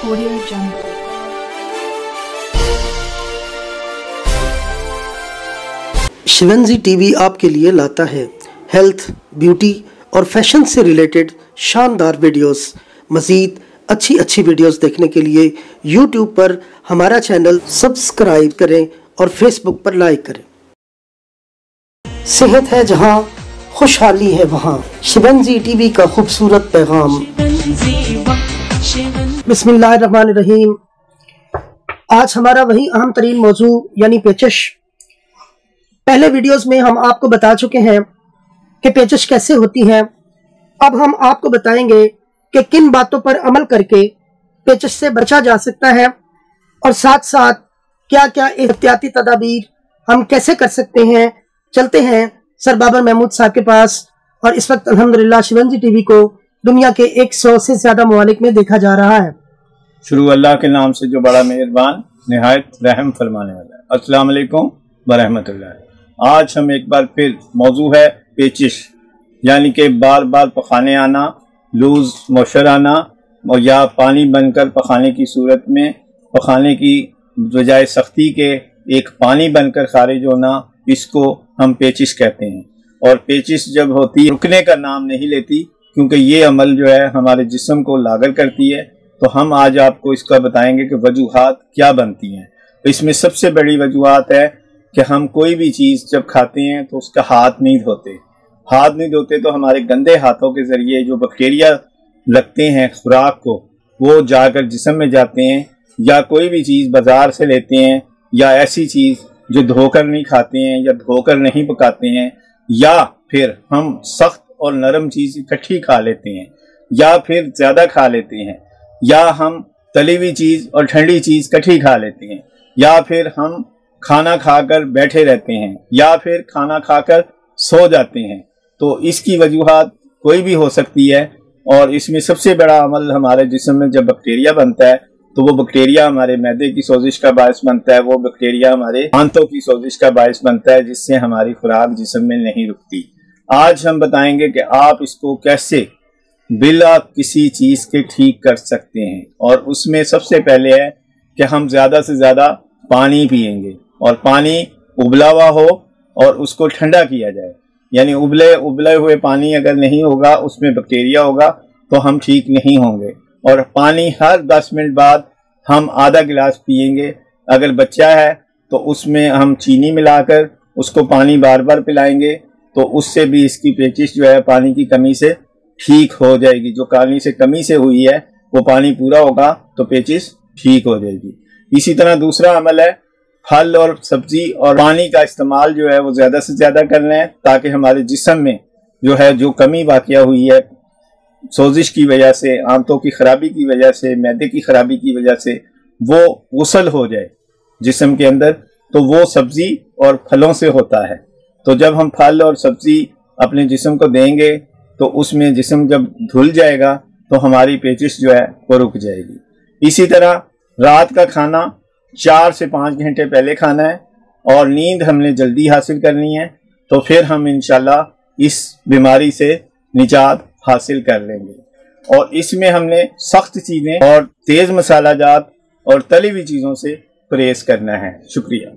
Audio Jungle। शिवंजी TV आपके लिए लाता है हेल्थ, ब्यूटी और फैशन से रिलेटेड शानदार वीडियोस। मज़ीद अच्छी वीडियोस देखने के लिए यूट्यूब पर हमारा चैनल सब्सक्राइब करें और फेसबुक पर लाइक करें। सेहत है जहां, खुशहाली है वहां। शिवंजी टीवी का खूबसूरत पैगाम। बिस्मिल्लाहिर्रहमानिर्रहीम। आज हमारा वही अहम तरीन मौजू यानी पेचिश। पहले वीडियोस में हम आपको बता चुके हैं कि पेचिश कैसे होती है। अब हम आपको बताएंगे कि किन बातों पर अमल करके पेचिश से बचा जा सकता है और साथ साथ क्या क्या एहतियाती तदाबीर हम कैसे कर सकते हैं। चलते हैं सर बाबर महमूद साहब के पास। और इस वक्त अल्हम्दुलिल्लाह शिवंजी टीवी को दुनिया के 100 से ज्यादा ममालिक में देखा जा रहा है। शुरू अल्लाह के नाम से जो बड़ा मेहरबान निहायत रहम फरमाने वाला है। अस्सलाम वालेकुम वरहमतुल्लाह। आज हम एक बार फिर मौजू है पेचिश, यानी कि बार बार पखाने आना, लूज मोशन आना और या पानी बनकर पखाने की सूरत में पखाने की बजाय सख्ती के एक पानी बनकर खारिज होना, इसको हम पेचिश कहते हैं। और पेचिश जब होती है रुकने का नाम नहीं लेती, क्योंकि ये अमल जो है हमारे जिस्म को लागल करती है। तो हम आज आपको इसका बताएंगे कि वजूहात क्या बनती हैं। तो इसमें सबसे बड़ी वजूहात है कि हम कोई भी चीज़ जब खाते हैं तो उसका हाथ नहीं धोते। हाथ नहीं धोते तो हमारे गंदे हाथों के ज़रिए जो बैक्टीरिया लगते हैं खुराक को, वो जाकर जिस्म में जाते हैं। या कोई भी चीज़ बाज़ार से लेते हैं या ऐसी चीज़ जो धोकर नहीं खाते हैं या धोकर नहीं पकाते हैं, या फिर हम सख्त और नरम चीज़ इकट्ठी खा लेते हैं या फिर ज़्यादा खा लेते हैं, या हम तली हुई चीज़ और ठंडी चीज़ इकट्ठी खा लेते हैं, या फिर हम खाना खाकर बैठे रहते हैं या फिर खाना खाकर सो जाते हैं। तो इसकी वजूहात कोई भी हो सकती है। और इसमें सबसे बड़ा अमल हमारे जिस्म में जब बैक्टीरिया बनता है तो वो बैक्टीरिया हमारे मैदे की सोजिश का बायस बनता है, वो बैक्टीरिया हमारे आंतों की सोजिश का बायस बनता है, जिससे हमारी खुराक जिस्म में नहीं रुकती। आज हम बताएंगे कि आप इसको कैसे बिला किसी चीज के ठीक कर सकते हैं। और उसमें सबसे पहले है कि हम ज्यादा से ज्यादा पानी पिएंगे और पानी उबला हुआ हो और उसको ठंडा किया जाए। यानी उबले हुए पानी अगर नहीं होगा, उसमें बैक्टीरिया होगा, तो हम ठीक नहीं होंगे। और पानी हर 10 मिनट बाद हम आधा गिलास पिएंगे। अगर बच्चा है तो उसमें हम चीनी मिलाकर उसको पानी बार बार पिलाएंगे, तो उससे भी इसकी पेचिश जो है पानी की कमी से ठीक हो जाएगी। जो पानी से कमी से हुई है वो पानी पूरा होगा तो पेचिश ठीक हो जाएगी। इसी तरह दूसरा अमल है फल और सब्जी और पानी का इस्तेमाल जो है वो ज़्यादा से ज़्यादा करना है, ताकि हमारे जिस्म में जो है जो कमी वाक़या हुई है सोजिश की वजह से, आंतों की खराबी की वजह से, मैदे की खराबी की वजह से वो गुसल हो जाए जिस्म के अंदर। तो वो सब्जी और फलों से होता है। तो जब हम फल और सब्जी अपने जिस्म को देंगे तो उसमें जिस्म जब धुल जाएगा तो हमारी पेचिश जो है वो रुक जाएगी। इसी तरह रात का खाना 4 से 5 घंटे पहले खाना है और नींद हमने जल्दी हासिल करनी है, तो फिर हम इंशाल्लाह इस बीमारी से निजात हासिल कर लेंगे। और इसमें हमने सख्त चीज़ें और तेज़ मसाला जात और तली हुई चीज़ों से परहेज करना है। शुक्रिया।